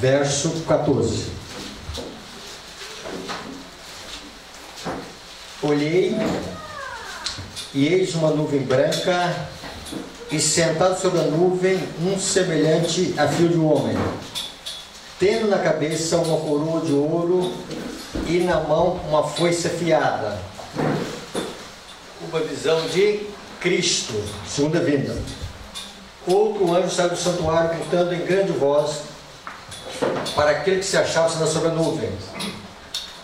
verso 14. Olhei, e eis uma nuvem branca, e sentado sobre a nuvem, um semelhante a filho de um homem, tendo na cabeça uma coroa de ouro, e na mão uma foice afiada. Uma visão de Cristo, segunda vinda. Outro anjo saiu do santuário, gritando em grande voz para aquele que se achava sentado sobre a nuvem: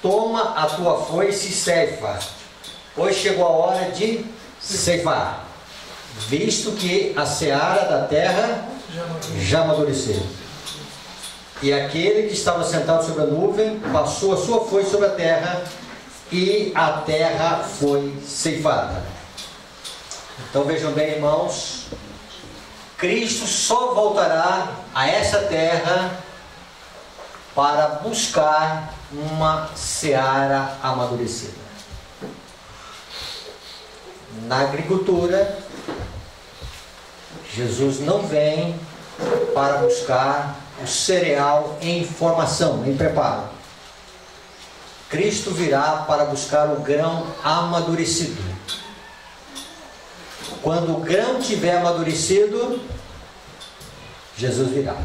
toma a tua foice e ceifa, pois chegou a hora de ceifar, visto que a seara da terra já amadureceu. E aquele que estava sentado sobre a nuvem passou a sua foice sobre a terra, e a terra foi ceifada. Então vejam bem, irmãos, Cristo só voltará a essa terra para buscar uma seara amadurecida. Na agricultura, Jesus não vem para buscar o cereal em formação, em preparo. Cristo virá para buscar o grão amadurecido. Quando o grão tiver amadurecido, Jesus virá.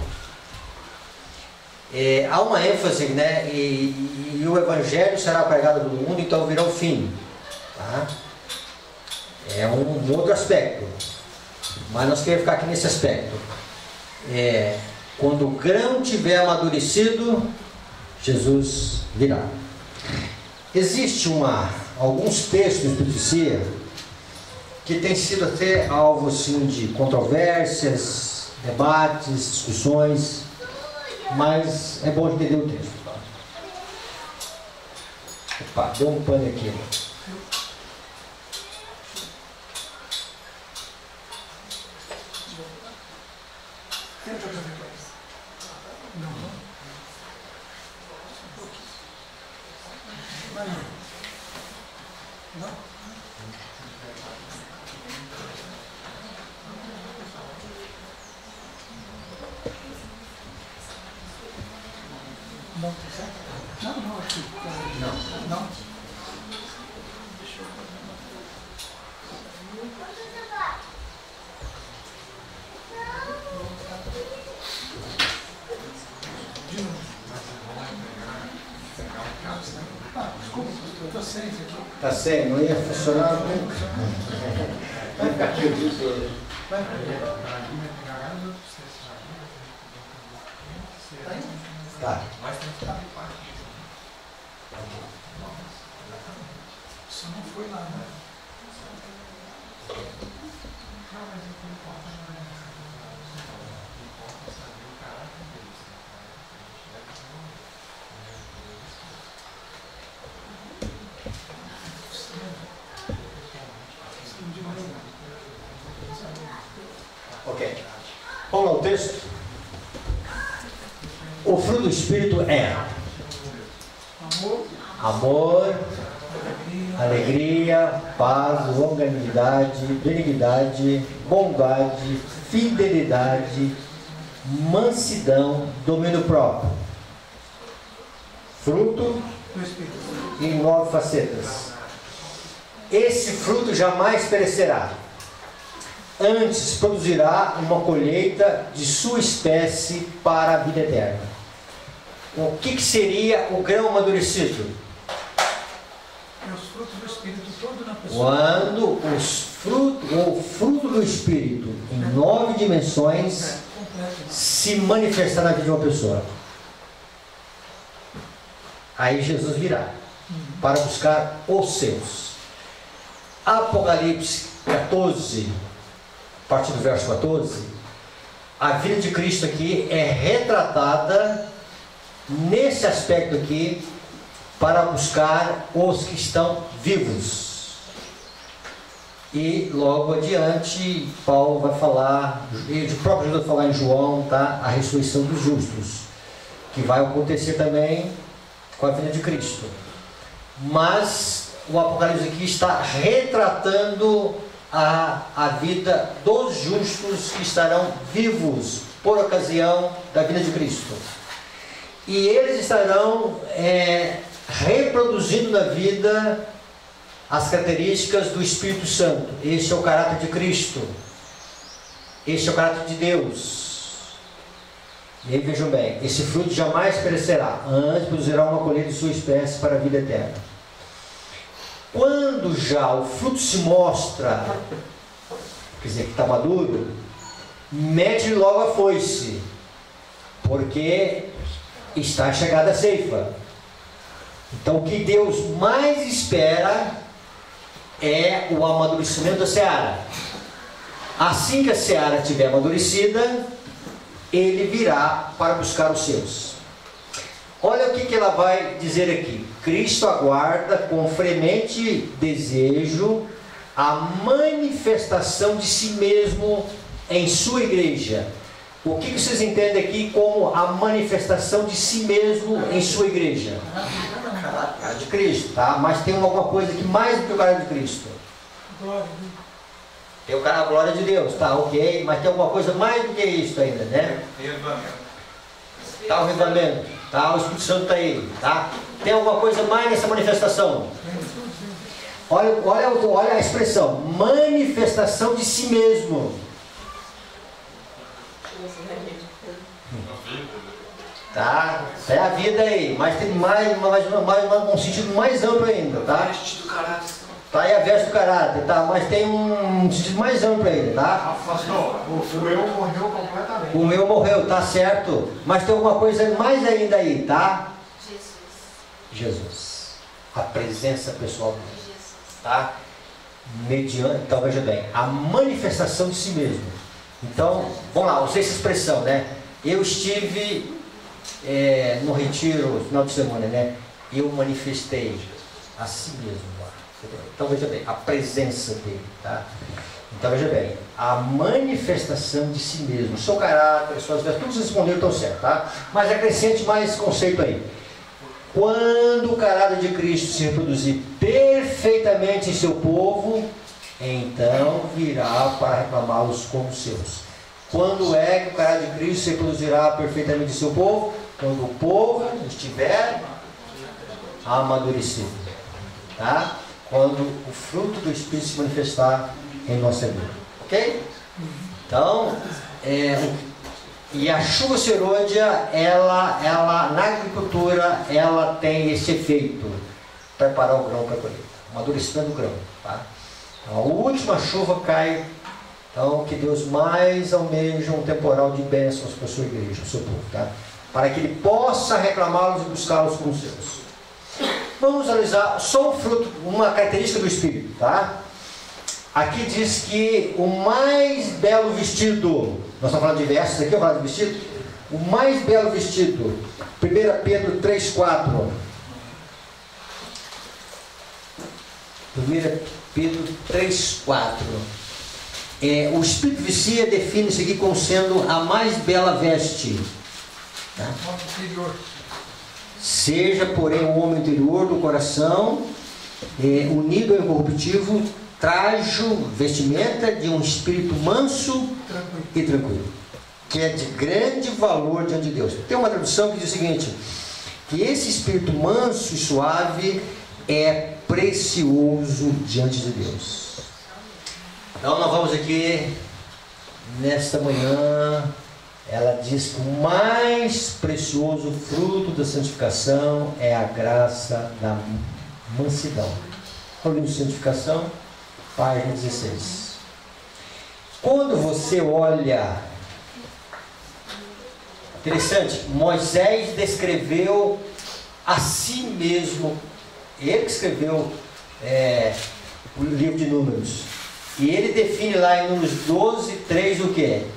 Há uma ênfase, né? E o Evangelho será pregado no mundo, então virá o fim. Tá? É um outro aspecto. Mas nós queremos ficar aqui nesse aspecto. Quando o grão tiver amadurecido, Jesus virá. Existe alguns textos de profecia que têm sido até alvo assim, de controvérsias, debates, discussões, mas é bom entender o texto. Opa, deu um pane aqui. Está sem, não ia funcionar nunca. Vai ficar aqui disso. Vai. Tá. Isso não foi lá, né? Ok. Vamos lá o texto. O fruto do Espírito é amor, alegria, paz, longanimidade, benignidade, bondade, fidelidade, mansidão, domínio próprio. Fruto em 9 facetas. Esse fruto jamais perecerá, antes produzirá uma colheita de sua espécie para a vida eterna. O que seria o grão amadurecido? Os frutos do Espírito todo na pessoa. Quando o fruto do Espírito, em 9 dimensões, se manifestar na vida de uma pessoa. Aí Jesus virá para buscar os seus. Apocalipse 14, a partir do verso 14, a vida de Cristo aqui é retratada nesse aspecto aqui, para buscar os que estão vivos. E logo adiante, Paulo vai falar, e o próprio Jesus vai falar em João, tá? A ressurreição dos justos, que vai acontecer também com a vida de Cristo. Mas o Apocalipse aqui está retratando a vida dos justos que estarão vivos por ocasião da vida de Cristo. e eles estarão reproduzindo na vida as características do Espírito Santo. Este é o caráter de Cristo. Este é o caráter de Deus. E aí vejam bem, esse fruto jamais perecerá, antes produzirá uma colheita de sua espécie para a vida eterna. Quando já o fruto se mostra, quer dizer, que está maduro, mete logo a foice, porque está chegada a ceifa. Então o que Deus mais espera é o amadurecimento da seara. Assim que a seara estiver amadurecida, ele virá para buscar os seus. Olha o que ela vai dizer aqui. Cristo aguarda com fremente desejo a manifestação de si mesmo em sua igreja. O que vocês entendem aqui como a manifestação de si mesmo em sua igreja? A de Cristo, tá? Mas tem alguma coisa aqui mais do que o caráter de Cristo. Tem o cara, a glória de Deus, tá, ok, mas tem alguma coisa mais do que isso ainda, né? Tá o revivamento, tá, o Espírito Santo está aí, tá? Tem alguma coisa mais nessa manifestação? Olha a expressão, manifestação de si mesmo. Tá? É a vida aí, mas tem um sentido mais amplo ainda, tá? Tá aí a veste do caráter, tá? Mas tem um sentido mais amplo ainda, tá? O eu morreu completamente. O meu morreu, tá certo? Mas tem alguma coisa mais ainda aí, tá? Jesus. A presença pessoal dele, tá? Mediante, então veja bem, a manifestação de si mesmo. Então, vamos lá, usei essa expressão, né? Eu estive no retiro, no final de semana, né? Eu manifestei a si mesmo lá. Então veja bem, a presença dele, tá? Então veja bem, a manifestação de si mesmo, o seu caráter, as suas virtudes, tudo vocês responderam estão certo, tá? Mas acrescente mais esse conceito aí. Quando o caráter de Cristo se reproduzir perfeitamente em seu povo, então virá para reclamá-los como seus. Quando é que o caráter de Cristo se reproduzirá perfeitamente em seu povo? Quando o povo estiver amadurecido, tá? Quando o fruto do Espírito se manifestar em nossa vida, ok? Então, e a chuva serôdia, ela na agricultura, ela tem esse efeito, preparar o grão para a colheita, amadurecimento do grão, tá? Então, a última chuva cai, então que Deus mais almeja um temporal de bênçãos para a sua igreja, para o seu povo, tá? Para que Ele possa reclamá-los e buscá-los como seus. Vamos analisar só um fruto, uma característica do Espírito, tá? Aqui diz que o mais belo vestido, nós estamos falando de versos aqui, eu falo de vestido, o mais belo vestido, 1 Pedro 3,4. 1 Pedro 3,4. O Espírito vicia define isso aqui como sendo a mais bela veste. Tá? Seja, porém, o homem interior do coração, unido ao incorruptível, trajo vestimenta de um espírito manso e tranquilo, que é de grande valor diante de Deus. Tem uma tradução que diz o seguinte, que esse espírito manso e suave é precioso diante de Deus. Então nós vamos aqui, nesta manhã, ela diz que o mais precioso fruto da santificação é a graça da mansidão. O livro de santificação, página 16. Quando você olha, interessante, Moisés descreveu a si mesmo, ele que escreveu o livro de Números, e ele define lá em Números 12, 3 o que?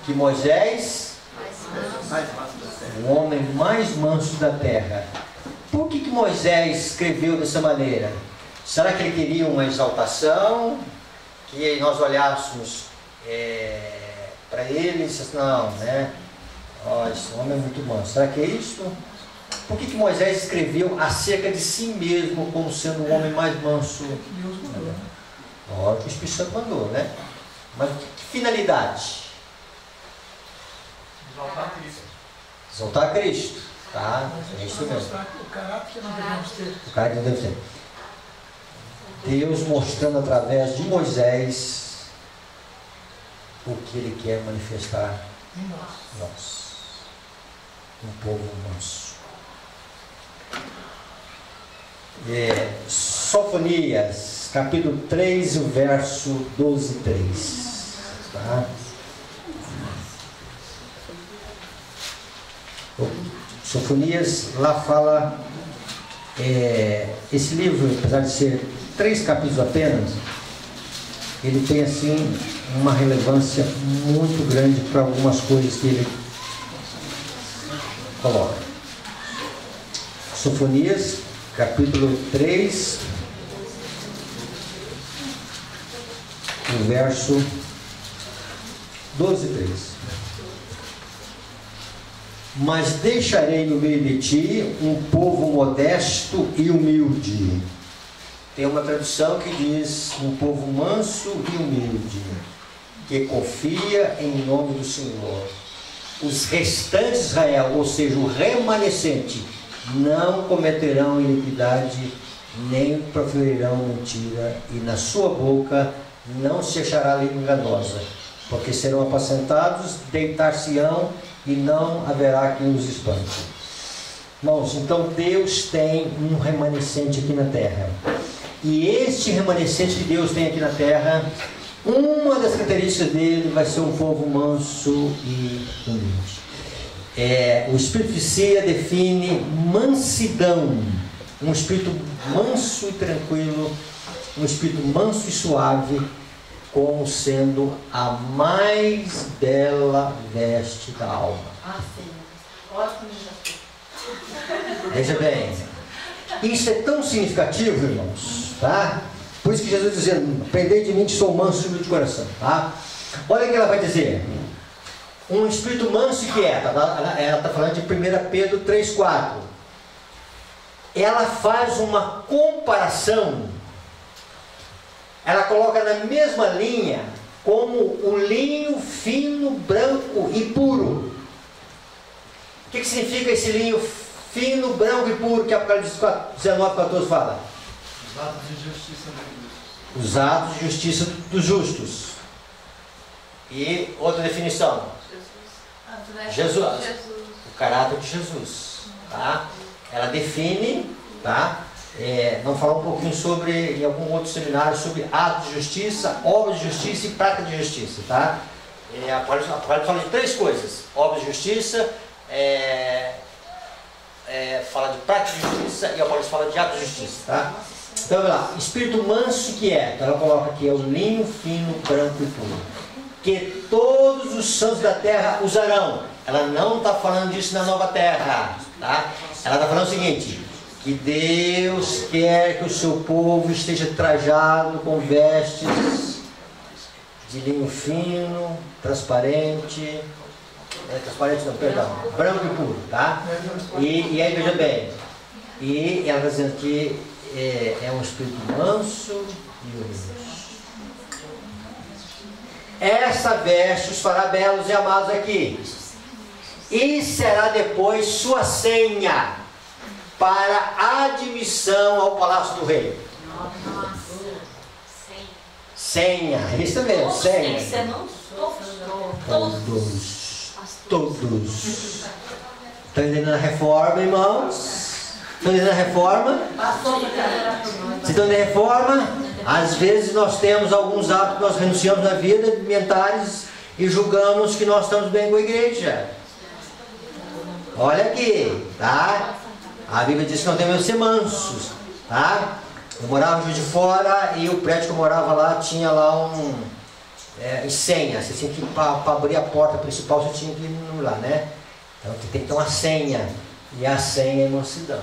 Que Moisés, o homem mais manso da terra. Por que Moisés escreveu dessa maneira? Será que ele queria uma exaltação? Que nós olhássemos para ele e dissesse, não, né? Esse homem é muito manso. Será que é isso? Por que Moisés escreveu acerca de si mesmo como sendo o homem mais manso? Deus mandou. Lógico, o Espírito Santo mandou, né? Mas que finalidade? Exaltar Cristo. Exaltar Cristo, tá? É isso mesmo. O caráter que nós devemos ter. O caráter que devemos ter. Deus mostrando através de Moisés o que Ele quer manifestar Em nós. em nós. Um povo manso. Sofonias, capítulo 3, o verso 12 e 3. Tá? Sofonias, lá fala, esse livro, apesar de ser 3 capítulos apenas, ele tem assim uma relevância muito grande para algumas coisas que ele coloca. Sofonias, capítulo 3, o verso 12 e 3. Mas deixarei no meio de ti um povo modesto e humilde. Tem uma tradução que diz um povo manso e humilde, que confia em nome do Senhor. Os restantes de Israel, ou seja, o remanescente, não cometerão iniquidade, nem proferirão mentira, e na sua boca não se achará língua enganosa, porque serão apacentados, deitar-se-ão, e não haverá quem os espante. Irmãos, então Deus tem um remanescente aqui na terra. E este remanescente que Deus tem aqui na terra, uma das características dele vai ser um povo manso e humilde. O Espírito de Cia define mansidão, um espírito manso e tranquilo, um espírito manso e suave, como sendo a mais bela veste da alma. Veja bem, isso é tão significativo, irmãos, tá? Por isso que Jesus dizendo, aprendei de mim que sou manso e humilde de coração, tá? Olha o que ela vai dizer. Um espírito manso e quieto. Ela está falando de 1 Pedro 3,4. Ela faz uma comparação. Ela coloca na mesma linha como o linho fino, branco e puro. O que significa esse linho fino, branco e puro que Apocalipse 19:14 fala? Os atos de justiça dos justos. Os atos de justiça dos justos. E outra definição. Jesus. O caráter de Jesus. Tá? Ela define, tá? Vamos falar um pouquinho sobre, em algum outro seminário, sobre atos de justiça, obras de justiça e prática de justiça, tá? Apocalipse fala de 3 coisas: obras de justiça, fala de prática de justiça e Apocalipse fala de atos de justiça, tá? Então, vamos lá, espírito manso e quieto, ela coloca aqui, é o linho fino, branco e puro, que todos os santos da terra usarão. Ela não está falando disso na nova terra, tá? Ela está falando o seguinte: que Deus quer que o seu povo esteja trajado com vestes de linho fino, transparente, transparente não, perdão, branco e puro, tá? E aí veja bem, e ela está dizendo que é um espírito manso e humilde. Essa veste os fará belos e amados aqui, e será depois sua senha para admissão ao palácio do rei. Senha, isso mesmo, senha. Todos. Estão entendendo a reforma, irmãos? Estão entendendo a reforma? Vocês estão entendendo a reforma? Às vezes nós temos alguns hábitos que nós renunciamos na vida, alimentares, e julgamos que nós estamos bem com a igreja. Olha aqui, tá? A Bíblia diz que nós devemos ser mansos, tá? Eu morava em Juiz de Fora e o prédio que eu morava lá tinha lá senha. Você tinha que, para abrir a porta principal, você tinha que ir lá, né? Então você tem que ter uma senha. E a senha é mansidão.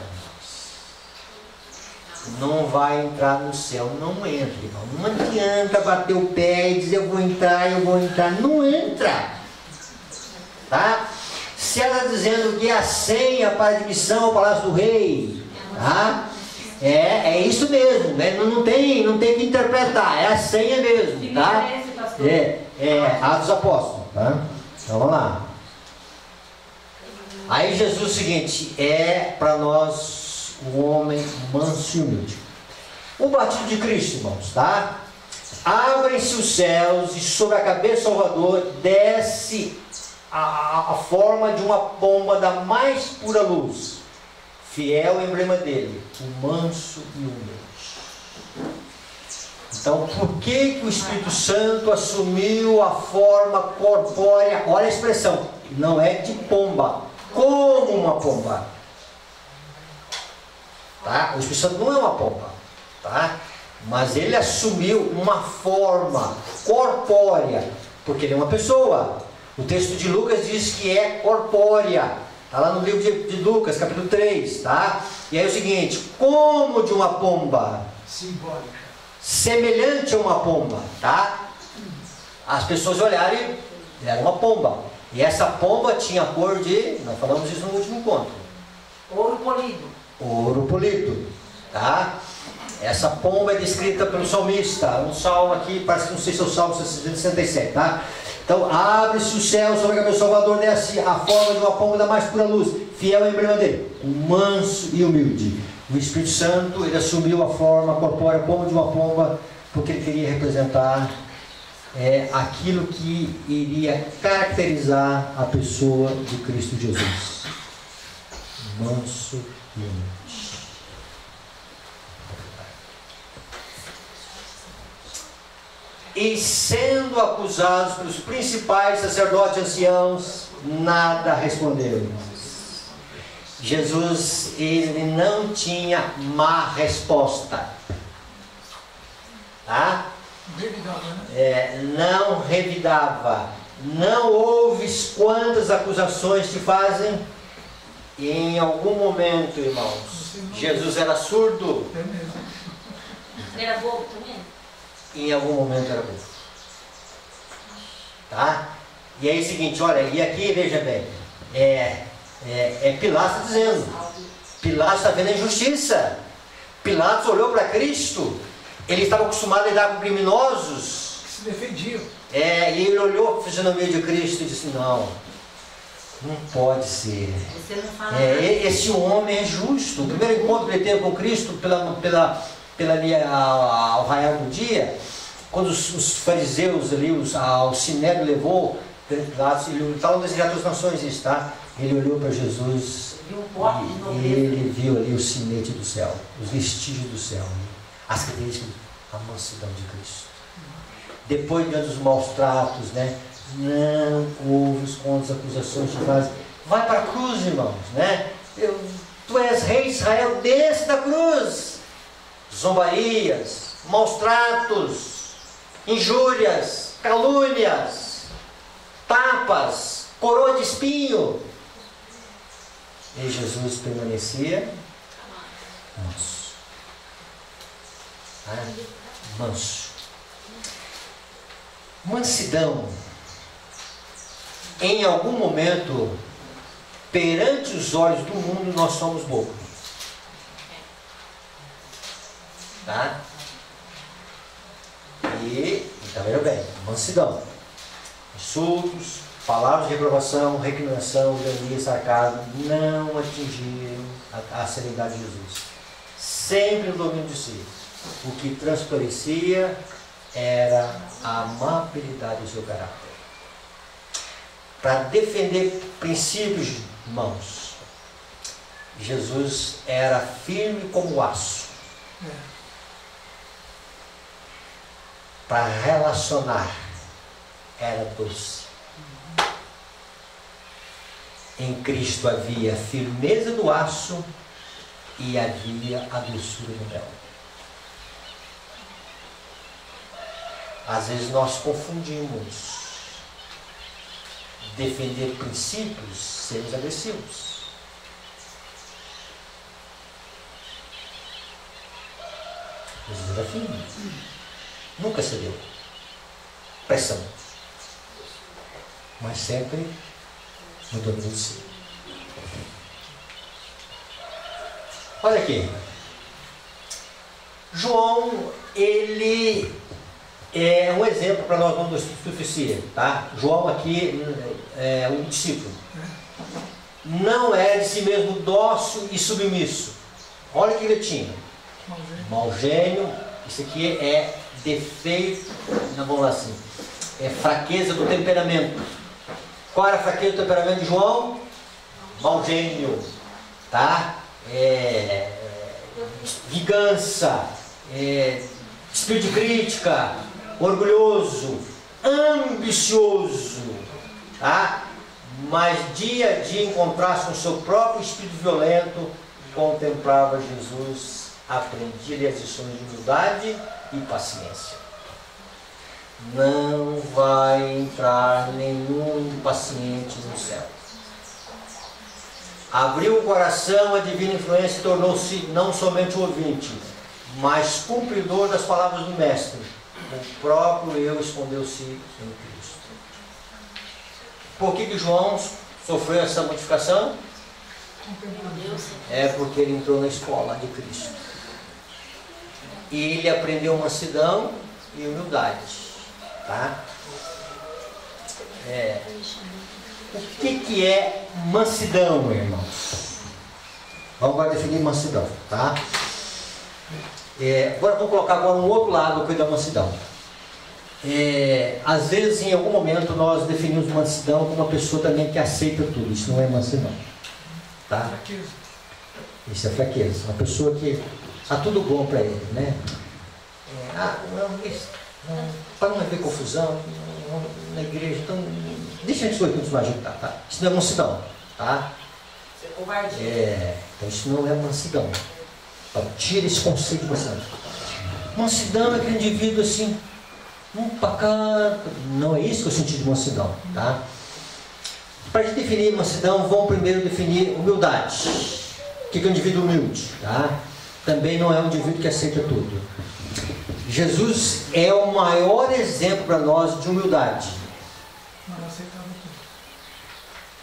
Não vai entrar no céu, não entra, irmão. Não adianta bater o pé e dizer eu vou entrar. Não entra, tá? Se ela está dizendo que é a senha para admissão ao palácio do rei, tá? É isso mesmo, né? Não tem que interpretar, é a senha mesmo, tá? Atos dos Apóstolos, tá? Então vamos lá. Aí Jesus, o seguinte, é para nós um homem manso e humilde. O batismo de Cristo, irmãos, tá? Abrem-se os céus e sobre a cabeça do Salvador desce a forma de uma pomba da mais pura luz. Fiel emblema dele, o manso e humilde. Então, por que o Espírito Santo assumiu a forma corpórea? Olha a expressão, não é de pomba, como uma pomba. Tá? O Espírito Santo não é uma pomba, tá? Mas ele assumiu uma forma corpórea, porque ele é uma pessoa. O texto de Lucas diz que é corpórea. Está lá no livro de Lucas, capítulo 3, tá? E aí é o seguinte, como de uma pomba. Simbólica. Semelhante a uma pomba, tá? As pessoas olharem, era uma pomba. E essa pomba tinha a cor de, nós falamos isso no último encontro. Ouro polido. Ouro polido, tá? Essa pomba é descrita pelo salmista, um salmo aqui, parece que não sei se é o salmo 67, tá? Então, abre-se o céu sobre a cabeça do Salvador, desce a forma de uma pomba da mais pura luz, fiel emblema dele, manso e humilde. O Espírito Santo, ele assumiu a forma corpórea como de uma pomba, porque ele queria representar aquilo que iria caracterizar a pessoa de Cristo Jesus. Manso e humilde. E sendo acusados pelos principais sacerdotes e anciãos, nada responderam. Jesus, ele não tinha má resposta. Tá? Revidava, né? Não revidava. Não houve quantas acusações te fazem. E em algum momento, irmãos, Jesus era surdo. É mesmo. Era bobo também? Em algum momento era bobo. Tá? E aí é o seguinte, olha, e aqui veja bem, Pilatos está dizendo, Pilatos está vendo a injustiça. Pilatos olhou para Cristo, ele estava acostumado a lidar com criminosos. Que se defendiam. E ele olhou para a fisionomia de Cristo e disse, não pode ser. Você não fala nada. Esse homem é justo. O primeiro encontro que ele teve com Cristo ao raiar do dia, quando os fariseus ali, o Sinédrio levou, ele estava no desejar das nações, isso, tá? Ele olhou para Jesus e ele viu ali o sinete do céu, os vestígios do céu, as características, a mansidão de Cristo. Depois, diante dos maus tratos, né? Não houve os contos, acusações de fazem. Vai para a cruz, irmãos, né? Tu és rei de Israel, desce da cruz. Zombarias, maus tratos, injúrias, calúnias, tapas, coroa de espinho. E Jesus permanecia manso. Manso. Mansidão. Em algum momento, perante os olhos do mundo, nós somos bobos. Tá? Então, veja bem, mansidão. Insultos, palavras de reprovação, recriminação, ironia, sarcasmo, não atingiram a serenidade de Jesus. Sempre o domínio de si. O que transparecia era a amabilidade do seu caráter. Para defender princípios, irmãos, Jesus era firme como aço. Para relacionar, era doce. Em Cristo havia firmeza do aço e havia a doçura do mel. Às vezes nós confundimos defender princípios, sermos agressivos. Jesus era firme. Nunca cedeu. Pressão. Mas sempre no domínio de si. Olha aqui. João, ele é um exemplo para nós não nos suficiente, tá? João aqui é um discípulo. não é de si mesmo dócil e submisso. Olha que letinho. Mau gênio, isso aqui é defeito, não vamos lá assim, é fraqueza do temperamento. Qual era a fraqueza do temperamento de João? Mau gênio, tá? Vingança, espírito de crítica, orgulhoso, ambicioso, tá? Mas dia a dia encontrasse com o seu próprio espírito violento, contemplava Jesus, aprendia as lições de humildade e paciência. Não vai entrar nenhum impaciente no céu. Abriu o coração, a divina influência tornou-se não somente o ouvinte, mas cumpridor das palavras do Mestre. O próprio eu escondeu-se em Cristo. Por que João sofreu essa modificação? É porque ele entrou na escola de Cristo. E ele aprendeu mansidão e humildade. Tá? O que é mansidão, irmãos? Vamos agora definir mansidão, tá? Agora vamos colocar agora um outro lado aqui da mansidão. Às vezes, em algum momento, nós definimos mansidão como uma pessoa também que aceita tudo. Isso não é mansidão, tá? Isso é fraqueza. Uma pessoa que está tudo bom para ele, né? Para não haver confusão na igreja, então deixa a gente continuar a agitar, tá? Isso não é mansidão, tá? Você é covardia. Então isso não é mansidão. Então, tira esse conceito de mansidão. Mansidão é aquele indivíduo assim, pacato. Não é isso que eu senti de mansidão, tá? Para a gente definir mansidão, vamos primeiro definir humildade. O que é um indivíduo humilde, tá? Também não é um indivíduo que aceita tudo. Jesus é o maior exemplo para nós de humildade.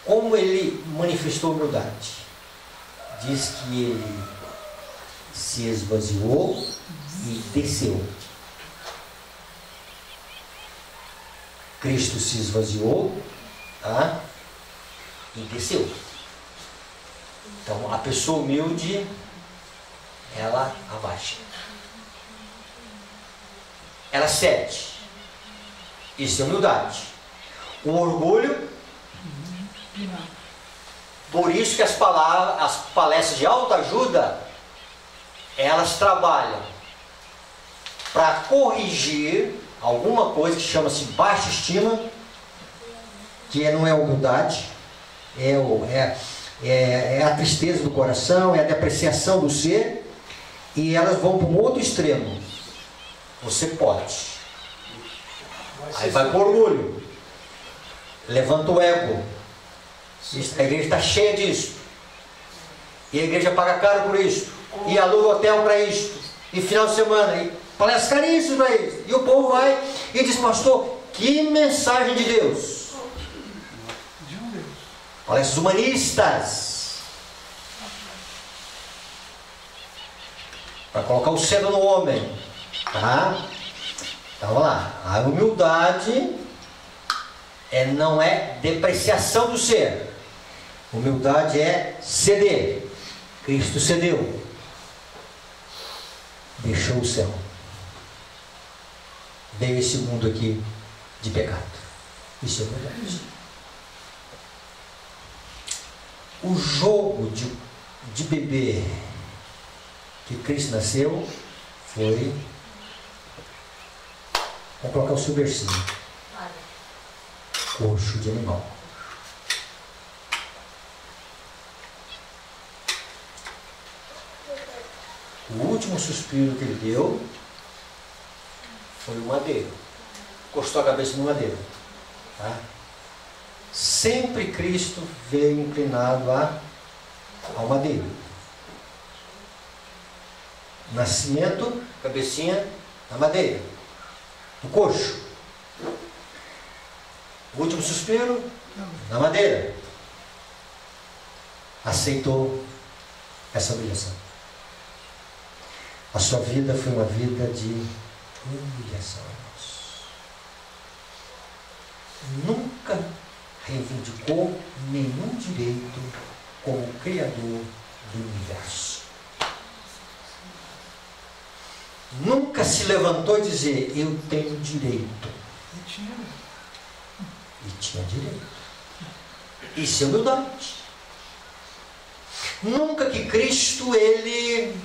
Como ele manifestou humildade? Diz que ele se esvaziou e desceu. Cristo se esvaziou, tá? E desceu. Então a pessoa humilde, ela abaixa. Ela cede. Isso é humildade. O orgulho, por isso que as palestras de autoajuda, elas trabalham para corrigir alguma coisa que chama-se baixa estima, que não é humildade, é a tristeza do coração, é a depreciação do ser, e elas vão para um outro extremo. Você pode. Aí vai para o orgulho. Levanta o ego. A igreja está cheia disso. E a igreja paga caro por isso. E aluga hotel para isso. E final de semana. E palestras caríssimas para isso. E o povo vai e diz, pastor, que mensagem de Deus. Palestras humanistas. Para colocar o centro no homem. Tá? Então vamos lá. A humildade não é depreciação do ser. Humildade é ceder. Cristo cedeu. Deixou o céu. Veio esse mundo aqui de pecado. Isso é humildade. O jogo de bebê que Cristo nasceu foi... Vamos colocar o seu versinho. Coxo de animal. O último suspiro que ele deu foi o madeiro. Encostou a cabeça no madeiro. Tá? Sempre Cristo veio inclinado ao madeiro. Nascimento, cabecinha na madeira. No coxo. O último suspiro na madeira. Aceitou essa humilhação. A sua vida foi uma vida de humilhação. Nunca reivindicou nenhum direito como o Criador do universo. Nunca se levantou e dizer, eu tenho direito. E tinha direito. Isso é humildade. Nunca que Cristo, ele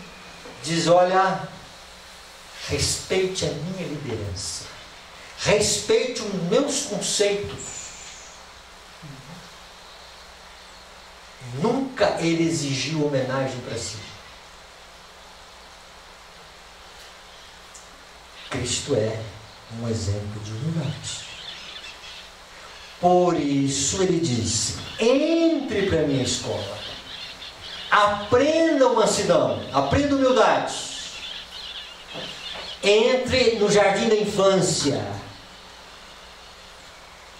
diz, olha, respeite a minha liderança. Respeite os meus conceitos. Nunca ele exigiu homenagem para si. Cristo é um exemplo de humildade. Por isso ele diz, entre para a minha escola. Aprenda mansidão, aprenda humildade. Entre no jardim da infância.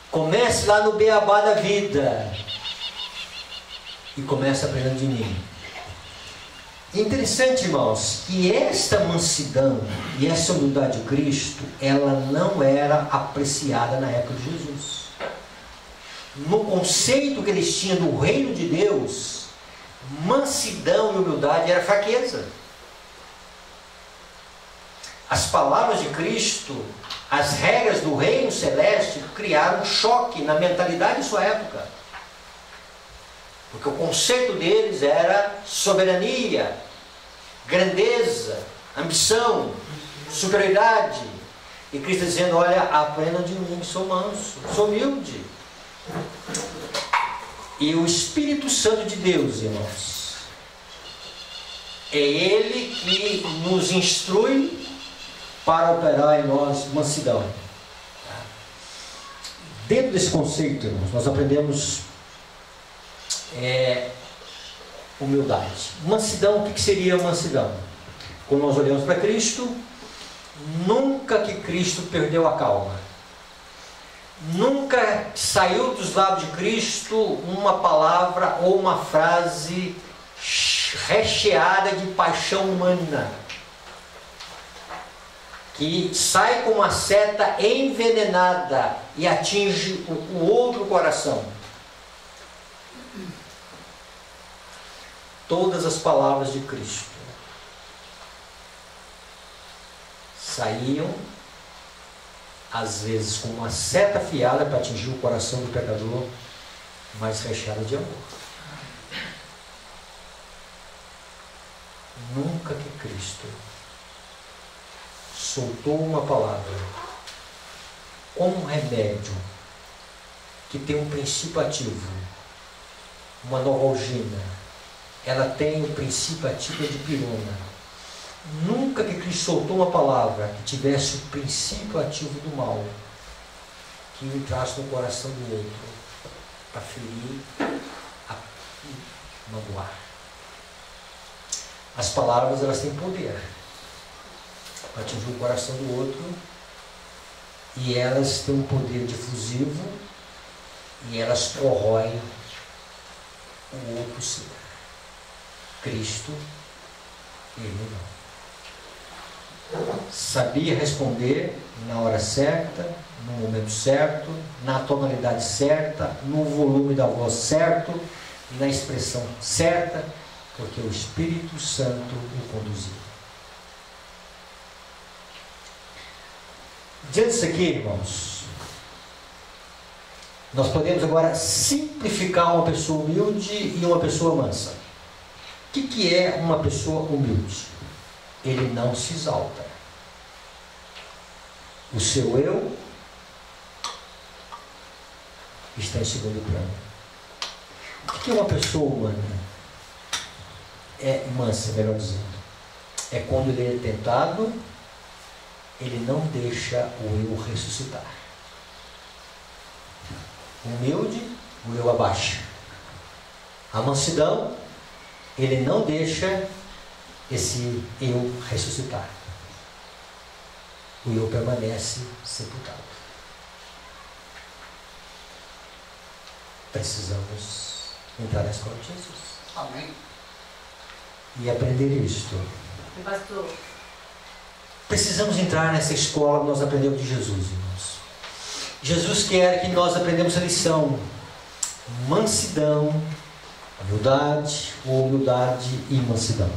Comece lá no beabá da vida. E comece aprendendo de mim. Interessante, irmãos, que esta mansidão e essa humildade de Cristo, ela não era apreciada na época de Jesus. No conceito que eles tinham do reino de Deus, mansidão e humildade era fraqueza. As palavras de Cristo, as regras do reino celeste criaram um choque na mentalidade de sua época. Porque o conceito deles era soberania, grandeza, ambição, superioridade. E Cristo dizendo, olha, aprendam de mim, sou manso, sou humilde. E o Espírito Santo de Deus, irmãos, é Ele que nos instrui para operar em nós mansidão. Dentro desse conceito, irmãos, nós aprendemos humildade. Mansidão, o que seria mansidão? Quando nós olhamos para Cristo, nunca que Cristo perdeu a calma. Nunca saiu dos lábios de Cristo uma palavra ou uma frase recheada de paixão humana, que sai com uma seta envenenada e atinge o outro coração. Todas as palavras de Cristo saíam, às vezes, com uma seta afiada para atingir o coração do pecador, mas recheada de amor. Nunca que Cristo soltou uma palavra como um remédio que tem um princípio ativo, uma novalgina. Ela tem o princípio ativo de pirona. Nunca que Cristo soltou uma palavra que tivesse o princípio ativo do mal, que entrasse no coração do outro, para ferir, magoar. As palavras, elas têm poder para atingir o coração do outro, e elas têm um poder difusivo, e elas corroem o outro ser. Cristo, ele não. Sabia responder na hora certa, no momento certo, na tonalidade certa, no volume da voz certo, na expressão certa, porque o Espírito Santo o conduzia. Diante disso aqui, irmãos, nós podemos agora simplificar uma pessoa humilde e uma pessoa mansa. O que é uma pessoa humilde? Ele não se exalta. O seu eu está em segundo plano. O que é uma pessoa humana? É mansa, melhor dizendo. É quando ele é tentado, ele não deixa o eu ressuscitar. Humilde, o eu abaixa. A mansidão, ele não deixa esse eu ressuscitar. O eu permanece sepultado. Precisamos entrar na escola de Jesus. Amém. E aprender isto. Pastor. Precisamos entrar nessa escola que nós aprendemos de Jesus, irmãos. Jesus quer que nós aprendamos a lição. Mansidão, humildade e mansidão.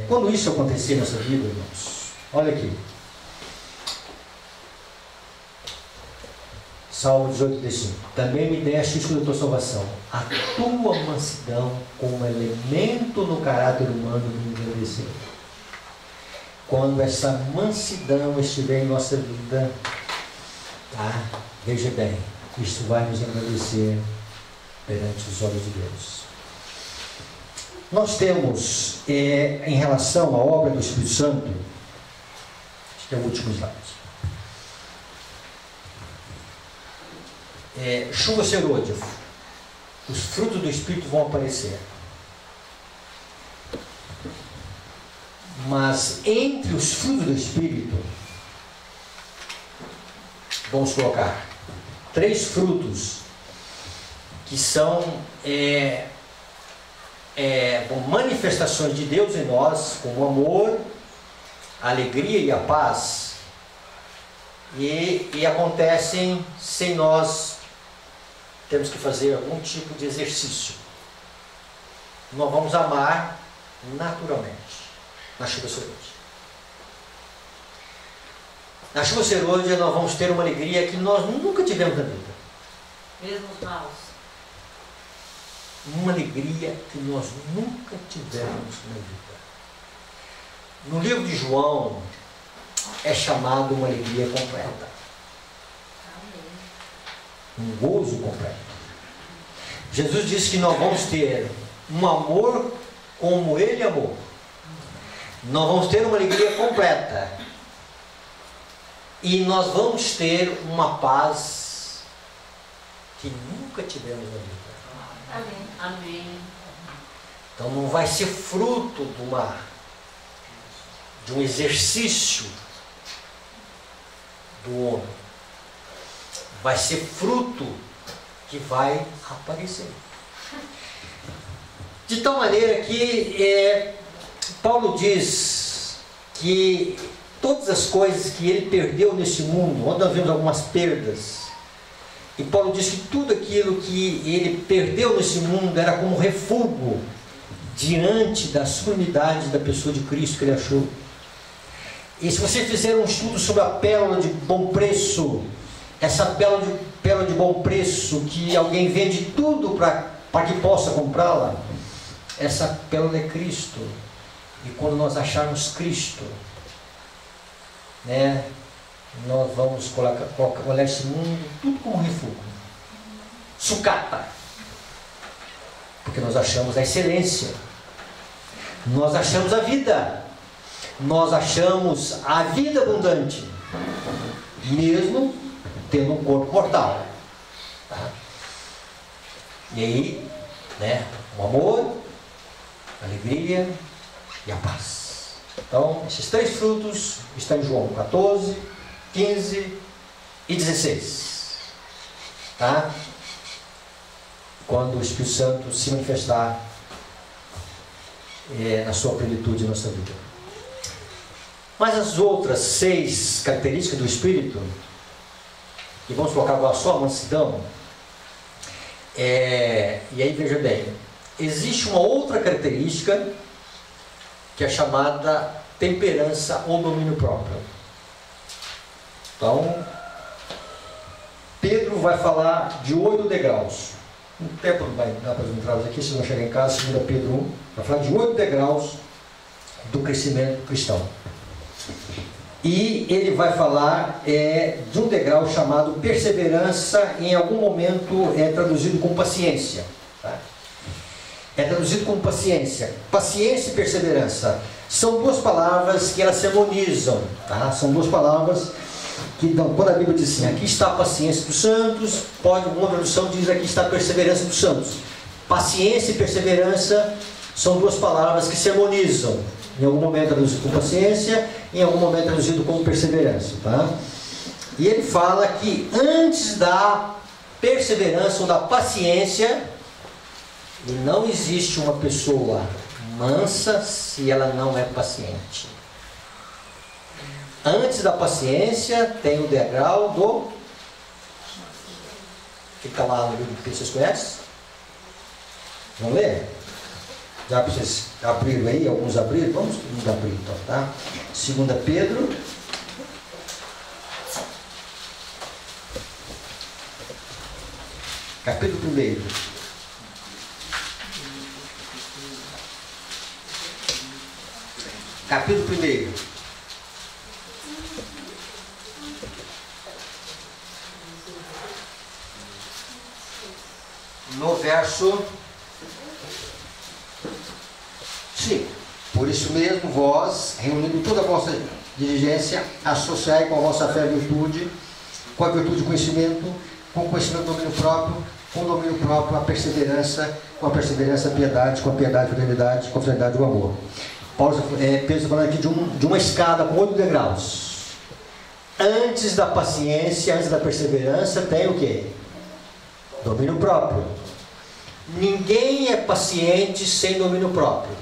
Quando isso acontecer na sua vida, irmãos, olha aqui. Salmo 18:5. Também me deste isso da tua salvação, a tua mansidão como elemento no caráter humano me engrandeceu. Quando essa mansidão estiver em nossa vida, tá? Veja bem, isso vai nos engrandecer perante os olhos de Deus. Nós temos, em relação à obra do Espírito Santo, acho que é o último slide. Chuva serôdia, os frutos do Espírito vão aparecer. Mas entre os frutos do Espírito, vamos colocar 3 frutos que são manifestações de Deus em nós, como o amor, a alegria e a paz, e acontecem sem nós termos que fazer algum tipo de exercício. Nós vamos amar naturalmente na chuva serôdia. Na chuva serôdia nós vamos ter uma alegria que nós nunca tivemos na vida. Mesmo os maus. Uma alegria que nós nunca tivemos na vida. No livro de João é chamado uma alegria completa. Um gozo completo. Jesus disse que nós vamos ter um amor como Ele amou. Nós vamos ter uma alegria completa. E nós vamos ter uma paz que nunca tivemos na vida. Amém. Amém. Então não vai ser fruto de um exercício do homem. Vai ser fruto que vai aparecer. De tal maneira que Paulo diz que todas as coisas que ele perdeu nesse mundo, onde nós vemos algumas perdas, e Paulo diz que tudo aquilo que ele perdeu nesse mundo era como refúgio diante da sublimidade da pessoa de Cristo que ele achou. E se você fizer um estudo sobre a pérola de bom preço, essa pérola de bom preço que alguém vende tudo para que possa comprá-la, essa pérola é Cristo. E quando nós acharmos Cristo, nós vamos olhar esse mundo tudo como refúgio, sucata, porque nós achamos a excelência, nós achamos a vida, nós achamos a vida abundante, mesmo tendo um corpo mortal, tá? E aí, o amor, a alegria e a paz. Então, esses 3 frutos estão em João 14, 15 e 16, tá? Quando o Espírito Santo se manifestar na sua plenitude em nossa vida. Mas as outras 6 características do Espírito, e vamos colocar agora só a mansidão, e aí veja bem, existe uma outra característica que é chamada temperança ou domínio próprio. Então, Pedro vai falar de 8 degraus. O tempo não vai dar para as entradas aqui, se não chegar em casa, 2 Pedro 1, vai falar de 8 degraus do crescimento cristão. E ele vai falar de um degrau chamado perseverança, em algum momento é traduzido como paciência. Tá? É traduzido como paciência. Paciência e perseverança são 2 palavras que elas se harmonizam. Tá? São 2 palavras que, quando a Bíblia diz assim, aqui está a paciência dos santos, uma tradução diz aqui está a perseverança dos santos. Paciência e perseverança são 2 palavras que se harmonizam. Em algum momento traduzido como paciência, em algum momento traduzido como perseverança. Tá? E ele fala que antes da perseverança ou da paciência, não existe uma pessoa mansa se ela não é paciente. Antes da paciência tem o degrau do... Fica lá no livro que vocês conhecem? Vamos ler? Já vocês abriram aí, alguns abriram? Vamos abrir então, tá? 2 Pedro. Capítulo 1. Capítulo 1. No verso 5. Por isso mesmo, vós, reunindo toda a vossa diligência, associai com a vossa fé a virtude, com a virtude o conhecimento, com o conhecimento o domínio próprio, com o domínio próprio a perseverança, com a perseverança a piedade, com a piedade a fidelidade, com a fidelidade o amor. Pedro está falando aqui de uma escada com 8 degraus. Antes da paciência, antes da perseverança, tem o quê? Domínio próprio. Ninguém é paciente sem domínio próprio.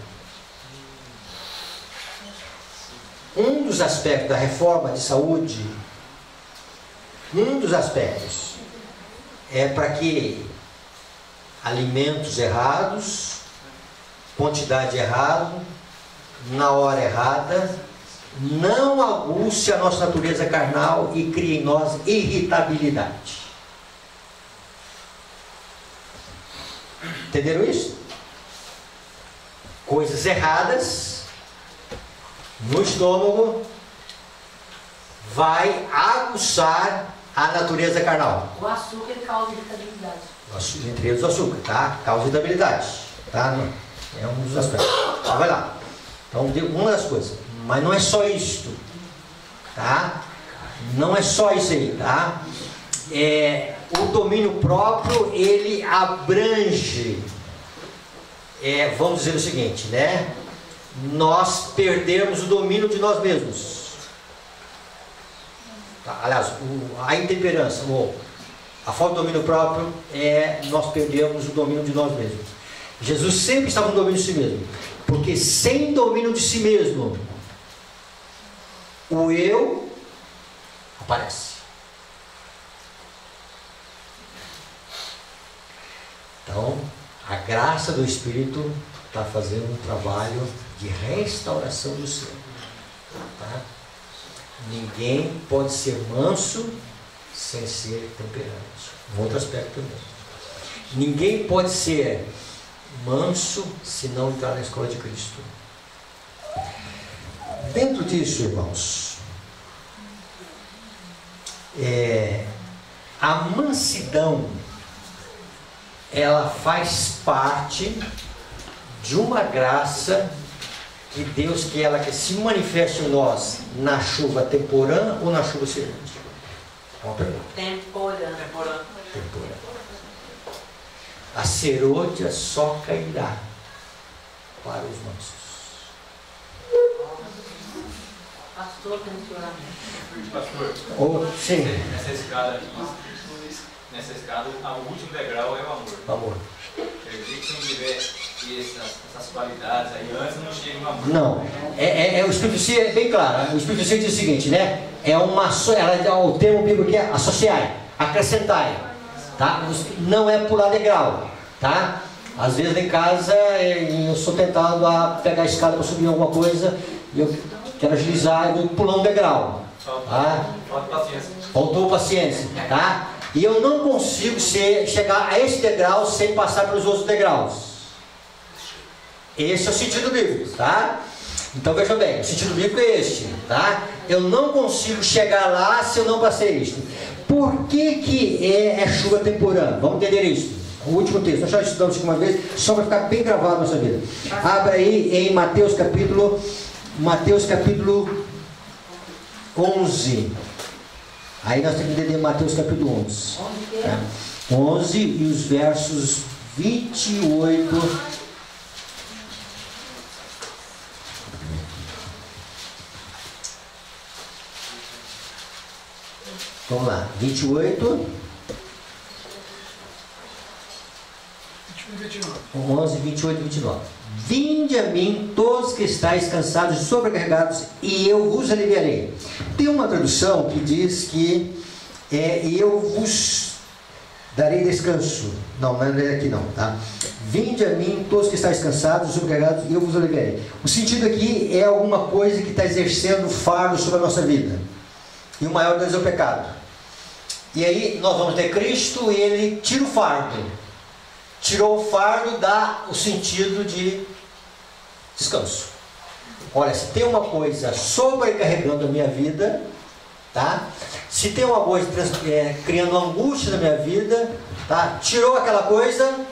Um dos aspectos da reforma de saúde, um dos aspectos é para que alimentos errados, quantidade errada, na hora errada, não aguce a nossa natureza carnal e crie em nós irritabilidade. Entenderam isso? Coisas erradas no estômago vai aguçar a natureza carnal. O açúcar causa irritabilidade. Entre eles o açúcar, tá? Causa irritabilidade, tá? É um dos aspectos. Então, vai lá. Então, uma das coisas. Mas não é só isto, tá? Não é só isso aí, tá? O domínio próprio, ele abrange, vamos dizer o seguinte, né? Nós perdemos o domínio de nós mesmos. Tá? Aliás, a intemperança, a falta de domínio próprio, nós perdemos o domínio de nós mesmos. Jesus sempre estava no domínio de si mesmo, porque sem domínio de si mesmo, o eu aparece. Então, a graça do Espírito está fazendo um trabalho de restauração do ser. Tá? Ninguém pode ser manso sem ser temperante. Um outro aspecto também. Ninguém pode ser manso se não entrar na escola de Cristo. Dentro disso, irmãos, a mansidão, ela faz parte de uma graça que Deus quer ela que se manifeste em nós na chuva temporã ou na chuva serente. É uma pergunta. Temporã. A serôdia só cairá para os mansos. Pastor, Pastor, Sim. nessa escada aqui, o último degrau é o amor. Amor. Quer dizer que se não tiver essas qualidades aí, antes não chega no amor. Não. O Espírito Santo é bem claro. O Espírito Santo diz o seguinte, né? O termo bíblico que é associar, acrescentar. Tá? Não é pular degrau. Tá? Às vezes em casa eu sou tentado a pegar a escada para subir alguma coisa e eu quero agilizar e vou pular um degrau. Tá? Faltou paciência. Tá? E eu não consigo chegar a esse degrau sem passar pelos outros degraus. Esse é o sentido bíblico, tá? Então veja bem, o sentido bíblico é este, tá? Eu não consigo chegar lá se eu não passei isso. Por que é chuva temporã? Vamos entender isso. O último texto, nós já estudamos aqui uma vez, só para ficar bem gravado na nossa vida. Abra aí em Mateus capítulo 11. Aí nós temos que entender Mateus capítulo 11. 11 e os versos 28. Vamos lá, 28. 11, 28 e 29. Vinde a mim todos que estáis cansados e sobrecarregados, e eu vos aliviarei. Tem uma tradução que diz que eu vos darei descanso. Não é aqui não, tá? Vinde a mim, todos que estáis cansados e sobrecarregados, e eu vos aliviarei. O sentido aqui é alguma coisa que está exercendo fardo sobre a nossa vida. E o maior deles é o pecado. E aí nós vamos ter Cristo e Ele tira o fardo. Tirou o fardo, dá o sentido de descanso. Olha, se tem uma coisa sobrecarregando a minha vida, tá? Se tem uma coisa criando angústia na minha vida, tá? Tirou aquela coisa,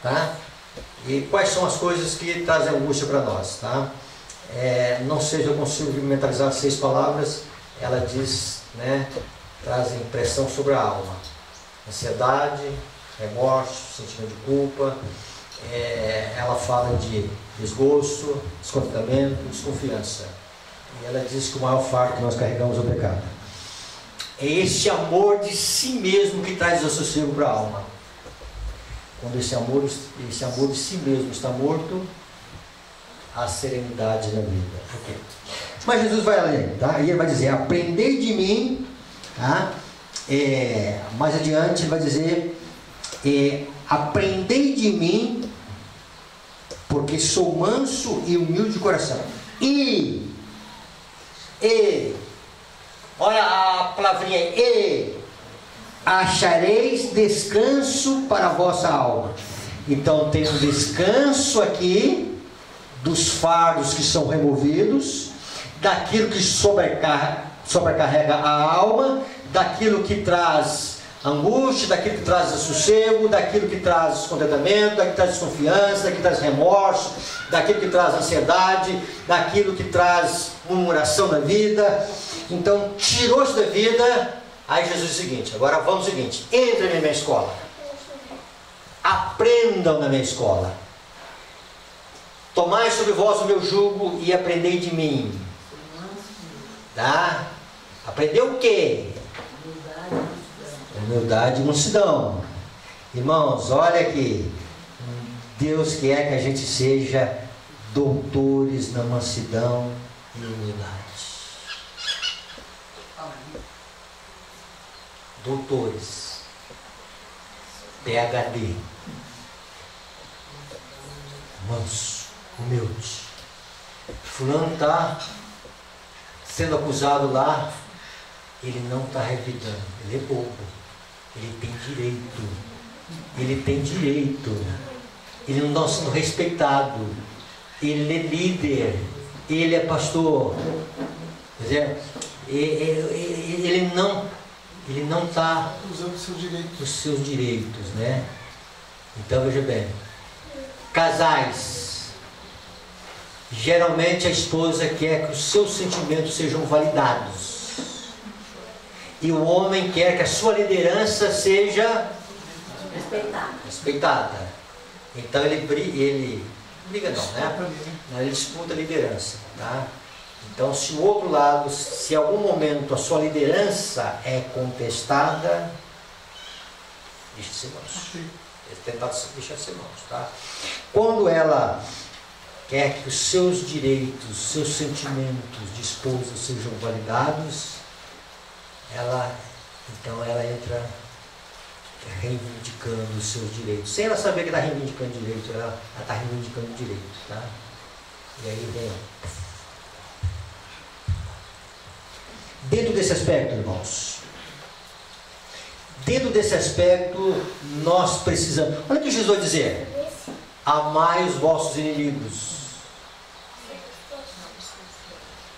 tá? E quais são as coisas que trazem angústia para nós, tá? Não sei se eu consigo mentalizar 6 palavras. Ela diz, né? Trazem pressão sobre a alma: ansiedade, remorso, sentimento de culpa. Ela fala de desgosto, descontentamento, desconfiança. E ela diz que o maior fardo que nós carregamos é o pecado. É esse amor de si mesmo que traz desassossego para a alma. Quando esse amor de si mesmo está morto, há serenidade na vida. Okay. Mas Jesus vai além, tá? E ele vai dizer: aprendei de mim, tá? Mais adiante ele vai dizer: aprendei de mim, porque sou manso e humilde de coração. Olha a palavrinha achareis descanso para a vossa alma. Então tem um descanso aqui dos fardos que são removidos, daquilo que sobrecarrega a alma, daquilo que traz angústia, daquilo que traz desassossego, daquilo que traz descontentamento, daquilo que traz desconfiança, daquilo que traz remorso, daquilo que traz ansiedade, daquilo que traz murmuração da vida. Então tirou isso da vida. Aí Jesus diz o seguinte: agora vamos o seguinte, entrem na minha escola, aprendam na minha escola, tomai sobre vós o meu jugo e aprendei de mim. Tá? Aprendeu o quê? Humildade e mansidão. Irmãos, olha aqui, Deus quer que a gente seja doutores na mansidão e humildade. Doutores, PhD, manso, humilde. Fulano está sendo acusado lá, ele não está revidando, ele é bobo, ele tem direito, ele não está sendo respeitado, ele é líder, ele é pastor, quer dizer, ele não está usando os seus direitos, né? Então veja bem, casais, geralmente a esposa quer que os seus sentimentos sejam validados e o homem quer que a sua liderança seja respeitada. Então ele briga não, né? Ele disputa a liderança, tá? Então, se o outro lado, se em algum momento a sua liderança é contestada, deixa de ser manso. Tentar deixar de ser manso, tá? Quando ela quer que os seus direitos, seus sentimentos de esposa sejam validados, então ela entra reivindicando os seus direitos. Sem ela saber que está reivindicando direito, ela está reivindicando direito, tá? E aí vem... Dentro desse aspecto, irmãos, nós precisamos... Olha o que Jesus vai dizer: amai os vossos inimigos.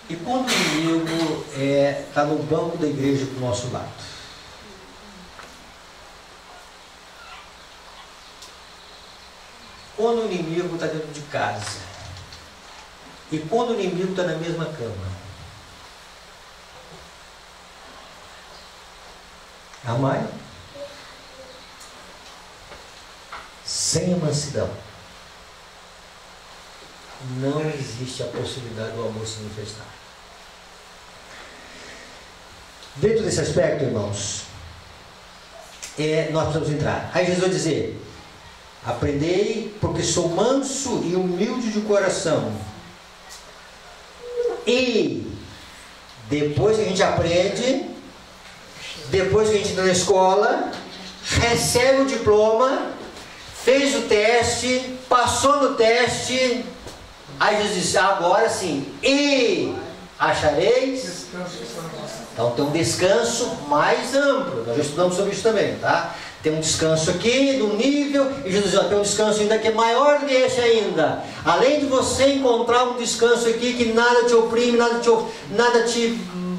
E quando o inimigo está no banco da igreja do nosso lado, quando o inimigo está dentro de casa, e quando o inimigo está na mesma cama, amai sem a mansidão, não existe a possibilidade do amor se manifestar. Dentro desse aspecto, irmãos, nós precisamos entrar. Aí Jesus vai dizer: aprendei, porque sou manso e humilde de coração. E depois que a gente aprende, depois que a gente entra na escola, recebe o diploma, fez o teste, passou no teste, aí Jesus diz, agora sim, e achareis. Descanso para nós. Então tem um descanso mais amplo, nós já estudamos sobre isso também, tá? Tem um descanso aqui, de um nível, e Jesus diz, tem um descanso ainda que é maior do que esse ainda. Além de você encontrar um descanso aqui que nada te oprime, nada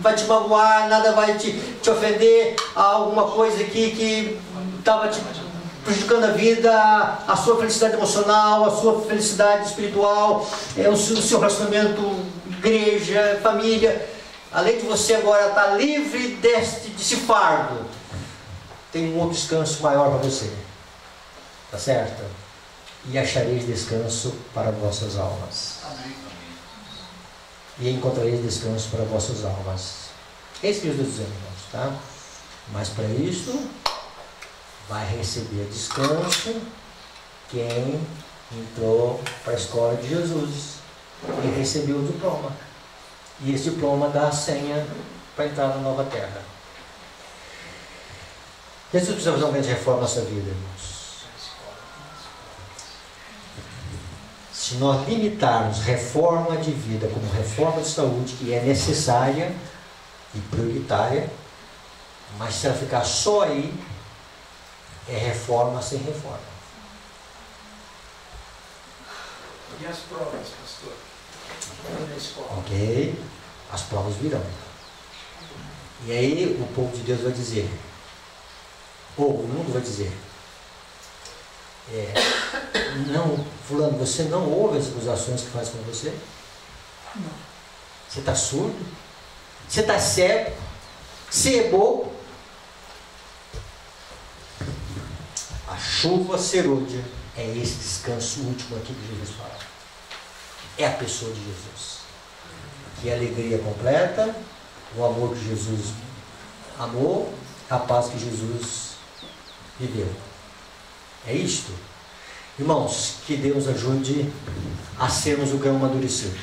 vai te magoar, nada vai te ofender, alguma coisa aqui que estava te prejudicando a vida, a sua felicidade emocional, a sua felicidade espiritual, o seu relacionamento, igreja, família. Além de você agora estar livre desse fardo, tem um outro descanso maior para você. Tá certo? E achareis descanso para vossas almas. Amém. E encontrareis descanso para vossas almas. É isso que Jesus está dizendo, irmãos, tá? Mas para isso, vai receber descanso quem entrou para a escola de Jesus e recebeu o diploma. E esse diploma dá a senha para entrar na nova terra. Jesus precisa fazer uma grande reforma na nossa vida, irmãos. Se nós limitarmos reforma de vida como reforma de saúde, que é necessária e prioritária, mas se ela ficar só aí, é reforma sem reforma. E as provas, pastor? Na escola. Ok? As provas virão. E aí o povo de Deus vai dizer, ou o mundo vai dizer, não, fulano, você não ouve as acusações que faz com você? Não. Você está surdo? Você está cego? Você é bobo? A chuva serôdia é esse descanso último aqui que Jesus fala. É a pessoa de Jesus. Que é a alegria completa, o amor que Jesus amou, a paz que Jesus viveu. É isto? Irmãos, que Deus ajude a sermos o grão amadurecido.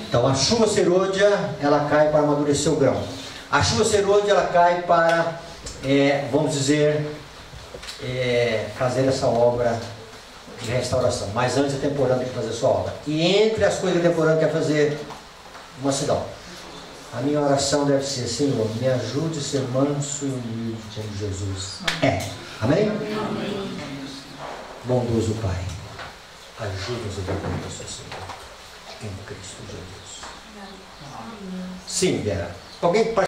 Então a chuva serôdia, ela cai para amadurecer o grão. A chuva serôdia, ela cai para, vamos dizer, fazer essa obra de restauração. Mas antes a temporada tem que fazer sua obra. E entre as coisas que a temporada quer fazer, uma cidade. A minha oração deve ser, Senhor, me ajude a ser manso e humilde como Jesus é. Amém? Amém. Bondoso Pai, ajuda-nos a viver com o Senhor em Cristo Jesus. Sim, Vera. Alguém